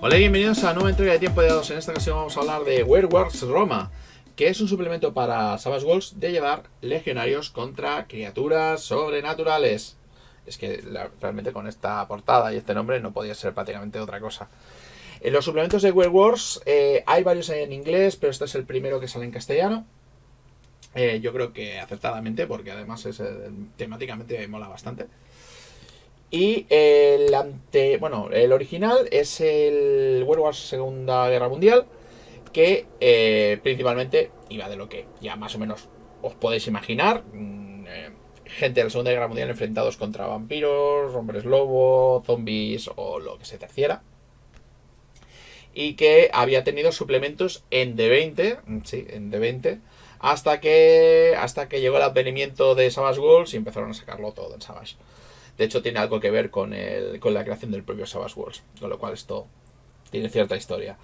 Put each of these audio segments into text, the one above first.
Hola y bienvenidos a la nueva entrega de Tiempo de Dados. En esta ocasión vamos a hablar de Werewolves Roma, que es un suplemento para Savage Worlds de llevar legionarios contra criaturas sobrenaturales. Es que realmente con esta portada y este nombre no podía ser prácticamente otra cosa. En los suplementos de Werewolves hay varios en inglés, pero este es el primero que sale en castellano. Yo creo que acertadamente, porque además temáticamente me mola bastante. Y el original es el Werewolves Segunda Guerra Mundial, que principalmente iba de lo que ya más o menos os podéis imaginar. Gente de la Segunda Guerra Mundial enfrentados contra vampiros, hombres lobo, zombies o lo que se terciera. Y que había tenido suplementos en D20, sí, en D20, hasta que llegó el advenimiento de Savage Worlds y empezaron a sacarlo todo en Savage. De hecho, tiene algo que ver con la creación del propio Savage Worlds, con lo cual esto tiene cierta historia.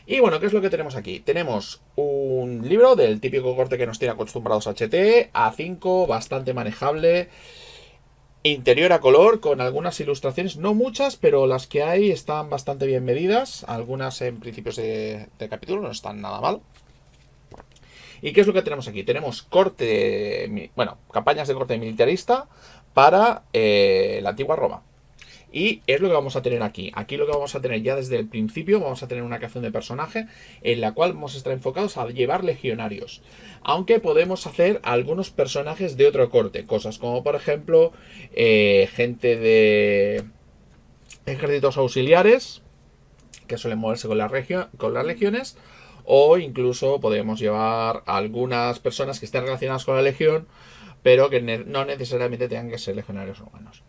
Y bueno, ¿qué es lo que tenemos aquí? Tenemos un libro del típico corte que nos tiene acostumbrados a HT, A5, bastante manejable, interior a color, con algunas ilustraciones, no muchas, pero las que hay están bastante bien medidas. Algunas en principios de capítulo no están nada mal. ¿Y qué es lo que tenemos aquí? Tenemos campañas de corte militarista para la antigua Roma. Y es lo que vamos a tener aquí. Aquí lo que vamos a tener ya desde el principio, vamos a tener una creación de personaje en la cual vamos a estar enfocados a llevar legionarios. Aunque podemos hacer algunos personajes de otro corte. Cosas como por ejemplo gente de ejércitos auxiliares que suelen moverse con las legiones. O incluso podemos llevar a algunas personas que estén relacionadas con la legión, pero que no necesariamente tengan que ser legionarios humanos.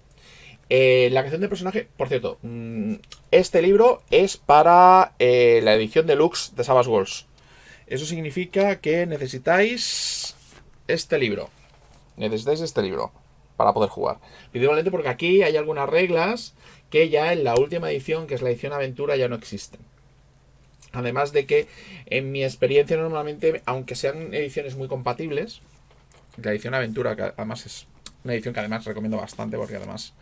La creación de personaje, por cierto, este libro es para la edición deluxe de Savage Worlds. Eso significa que necesitáis este libro. Necesitáis este libro para poder jugar. Principalmente porque aquí hay algunas reglas que ya en la última edición, que es la edición aventura, ya no existen. Además de que, en mi experiencia, normalmente, aunque sean ediciones muy compatibles, la edición aventura, que además es una edición que además recomiendo bastante, porque además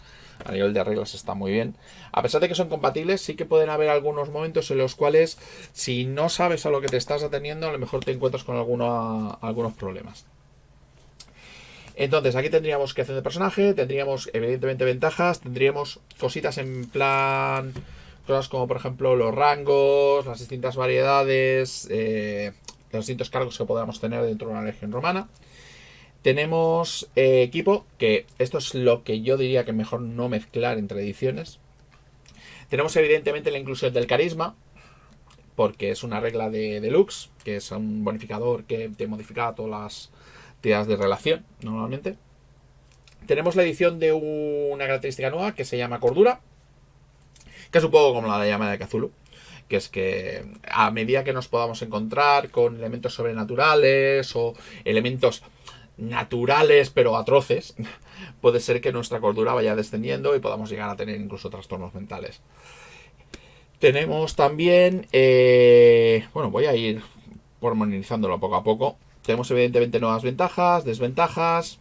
a nivel de reglas está muy bien. A pesar de que son compatibles, sí que pueden haber algunos momentos en los cuales, si no sabes a lo que te estás atendiendo, a lo mejor te encuentras con algunos problemas. Entonces, aquí tendríamos creación de personaje, tendríamos evidentemente ventajas, tendríamos cositas en plan... Cosas como por ejemplo los rangos, las distintas variedades, los distintos cargos que podamos tener dentro de una legión romana. Tenemos equipo, que esto es lo que yo diría que mejor no mezclar entre ediciones. Tenemos evidentemente la inclusión del carisma, porque es una regla de deluxe, que es un bonificador que te modifica todas las tiradas de relación normalmente. Tenemos la edición de una característica nueva que se llama cordura, que es un poco como la llama de Cthulhu, que es que a medida que nos podamos encontrar con elementos sobrenaturales o elementos naturales pero atroces, puede ser que nuestra cordura vaya descendiendo y podamos llegar a tener incluso trastornos mentales. Tenemos también, voy a ir pormenorizándolo poco a poco. Tenemos evidentemente nuevas ventajas, desventajas.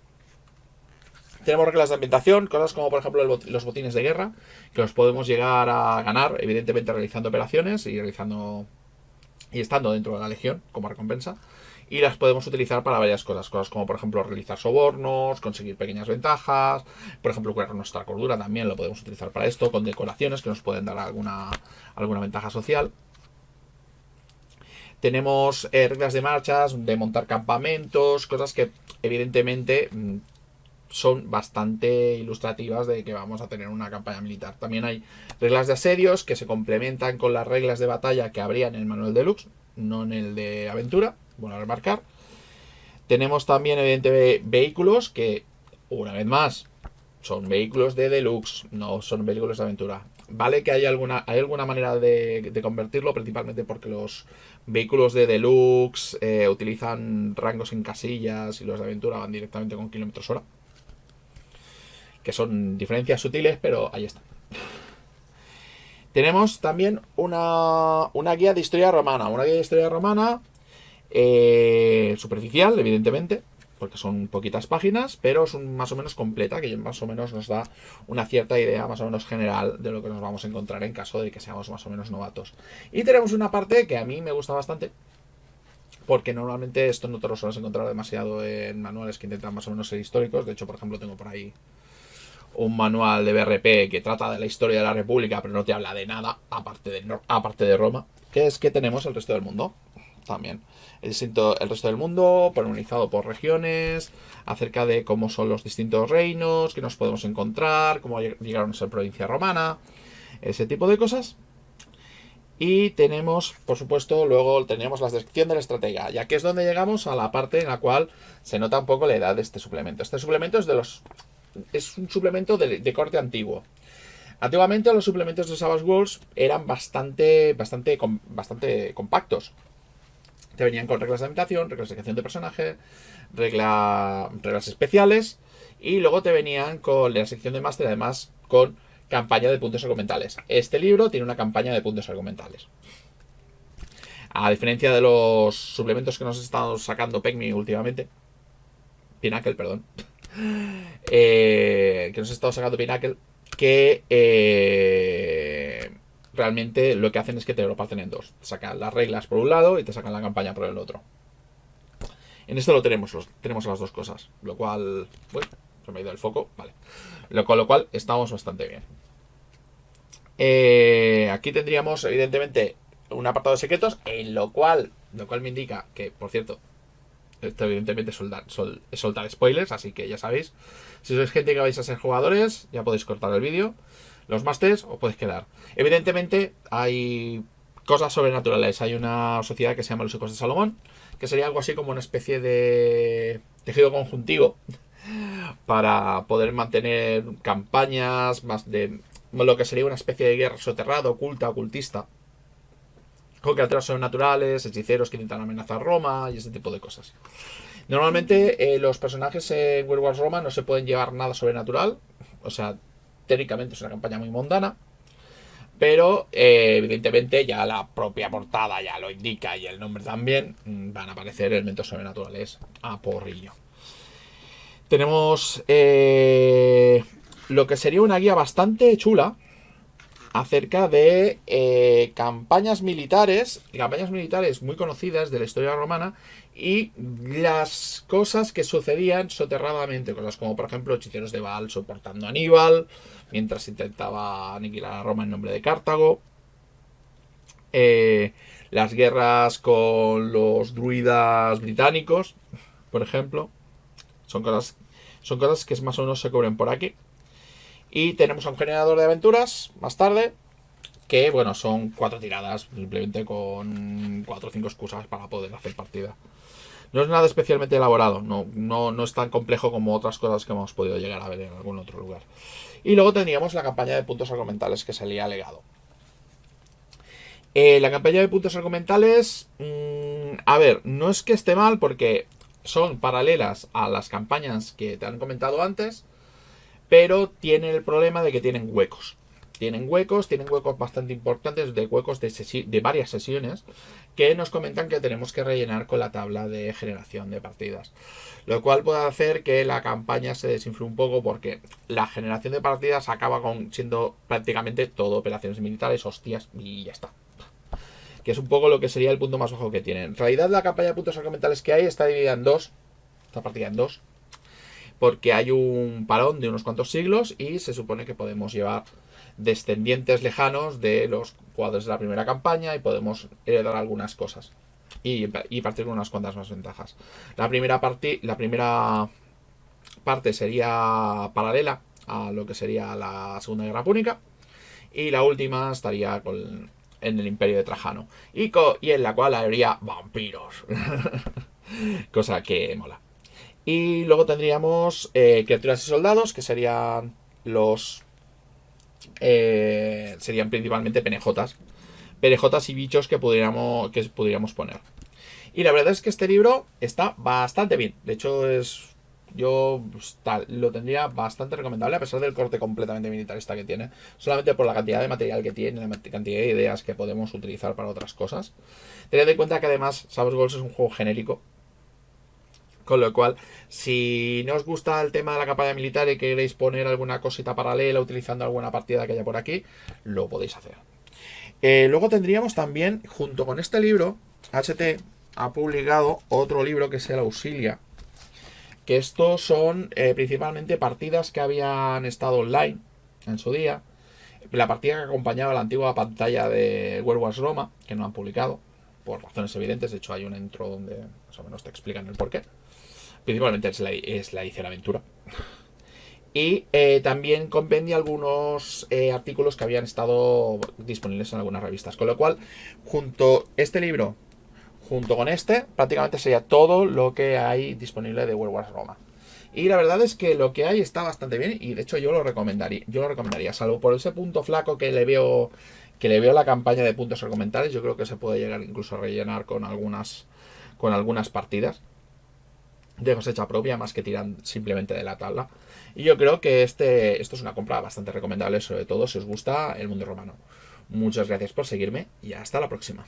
Tenemos reglas de ambientación, cosas como por ejemplo los botines de guerra, que los podemos llegar a ganar, evidentemente realizando operaciones y estando dentro de la legión como recompensa. Y las podemos utilizar para varias cosas, como por ejemplo realizar sobornos, conseguir pequeñas ventajas, por ejemplo curar nuestra cordura también lo podemos utilizar para esto, con decoraciones que nos pueden dar alguna ventaja social. Tenemos reglas de marchas, de montar campamentos, cosas que evidentemente son bastante ilustrativas de que vamos a tener una campaña militar. También hay reglas de asedios que se complementan con las reglas de batalla que habría en el manual deluxe, no en el de aventura, bueno a remarcar. Tenemos también evidentemente vehículos que, una vez más, son vehículos de deluxe, no son vehículos de aventura. Vale que hay alguna manera de convertirlo, principalmente porque los vehículos de deluxe utilizan rangos en casillas y los de aventura van directamente con kilómetros hora, que son diferencias sutiles, pero ahí está. Tenemos también una guía de historia romana. Una guía de historia romana superficial, evidentemente, porque son poquitas páginas, pero es más o menos completa, que más o menos nos da una cierta idea más o menos general de lo que nos vamos a encontrar en caso de que seamos más o menos novatos. Y tenemos una parte que a mí me gusta bastante, porque normalmente esto no te lo sueles encontrar demasiado en manuales que intentan más o menos ser históricos. De hecho, por ejemplo, tengo por ahí un manual de BRP que trata de la historia de la República, pero no te habla de nada, aparte de Roma, que es que tenemos el resto del mundo también. El resto del mundo, pormenorizado por regiones, acerca de cómo son los distintos reinos, que nos podemos encontrar, cómo llegaron a ser provincia romana, ese tipo de cosas. Y tenemos, por supuesto, luego tenemos la descripción del estratega, ya que es donde llegamos a la parte en la cual se nota un poco la edad de este suplemento. Este suplemento es un suplemento de corte antiguo. Antiguamente los suplementos de Savage Worlds eran bastante compactos. Te venían con reglas de ambientación, reglas de creación de personaje, reglas especiales, y luego te venían con la sección de máster, además con campaña de puntos argumentales. Este libro tiene una campaña de puntos argumentales. A diferencia de los suplementos que nos están sacando Pinnacle últimamente, que nos ha estado sacando Pinnacle, que realmente lo que hacen es que te lo parten en dos. Te sacan las reglas por un lado y te sacan la campaña por el otro. En esto tenemos las dos cosas, lo cual, bueno, se me ha ido el foco, vale. Con lo cual estamos bastante bien. Aquí tendríamos, evidentemente, un apartado de secretos, en lo cual me indica que, por cierto, esto evidentemente es soltar spoilers, así que ya sabéis, si sois gente que vais a ser jugadores, ya podéis cortar el vídeo. Los másters os podéis quedar. Evidentemente hay cosas sobrenaturales. Hay una sociedad que se llama los Hijos de Salomón, que sería algo así como una especie de tejido conjuntivo para poder mantener campañas más de lo que sería una especie de guerra soterrada, oculta, ocultista, con criaturas sobrenaturales, hechiceros que intentan amenazar Roma y ese tipo de cosas. Normalmente los personajes en World Wars Roma no se pueden llevar nada sobrenatural, o sea, técnicamente es una campaña muy mundana, pero evidentemente ya la propia portada ya lo indica y el nombre también, van a aparecer elementos sobrenaturales a porrillo. Tenemos lo que sería una guía bastante chula acerca de campañas militares muy conocidas de la historia romana y las cosas que sucedían soterradamente, cosas como por ejemplo hechiceros de Baal soportando a Aníbal mientras intentaba aniquilar a Roma en nombre de Cartago, las guerras con los druidas británicos, por ejemplo, son cosas que más o menos se cubren por aquí. Y tenemos a un generador de aventuras más tarde, que bueno, son 4 tiradas, simplemente con 4 o 5 excusas para poder hacer partida. No es nada especialmente elaborado, no es tan complejo como otras cosas que hemos podido llegar a ver en algún otro lugar. Y luego tendríamos la campaña de puntos argumentales que salía legado. La campaña de puntos argumentales, a ver, no es que esté mal porque son paralelas a las campañas que te han comentado antes, pero tienen el problema de que tienen huecos. Tienen huecos bastante importantes, de huecos de varias sesiones, que nos comentan que tenemos que rellenar con la tabla de generación de partidas. Lo cual puede hacer que la campaña se desinfle un poco porque la generación de partidas acaba siendo prácticamente todo operaciones militares, hostias, y ya está. Que es un poco lo que sería el punto más bajo que tienen. En realidad la campaña de puntos argumentales que hay está dividida en dos. Está partida en dos. Porque hay un parón de unos cuantos siglos y se supone que podemos llevar descendientes lejanos de los jugadores de la primera campaña y podemos heredar algunas cosas y partir con unas cuantas más ventajas. La primera parte sería paralela a lo que sería la Segunda Guerra Púnica y la última estaría en el Imperio de Trajano y en la cual habría vampiros cosa que mola. Y luego tendríamos criaturas y soldados, que serían serían principalmente penejotas y bichos que pudiéramos poner. Y la verdad es que este libro está bastante bien. De hecho, yo lo tendría bastante recomendable, a pesar del corte completamente militarista que tiene. Solamente por la cantidad de material que tiene, la cantidad de ideas que podemos utilizar para otras cosas. Tened en cuenta que además Savage Worlds es un juego genérico, Con lo cual, si no os gusta el tema de la campaña militar y queréis poner alguna cosita paralela utilizando alguna partida que haya por aquí, lo podéis hacer. Luego tendríamos también, junto con este libro, HT ha publicado otro libro que es el Auxilia. Que estos son principalmente partidas que habían estado online en su día. La partida que acompañaba la antigua pantalla de World Wars Roma, que no han publicado, por razones evidentes. De hecho, hay una intro donde más o menos te explican el porqué. Principalmente es la edición aventura. Y también compendia algunos artículos que habían estado disponibles en algunas revistas. Con lo cual, este libro, junto con este, prácticamente sería todo lo que hay disponible de World Wars Roma. Y la verdad es que lo que hay está bastante bien y de hecho yo lo recomendaría, salvo por ese punto flaco que le veo la campaña de puntos argumentales. Yo creo que se puede llegar incluso a rellenar con algunas partidas de cosecha propia, más que tiran simplemente de la tabla. Y yo creo que esto es una compra bastante recomendable, sobre todo si os gusta el mundo romano. Muchas gracias por seguirme y hasta la próxima.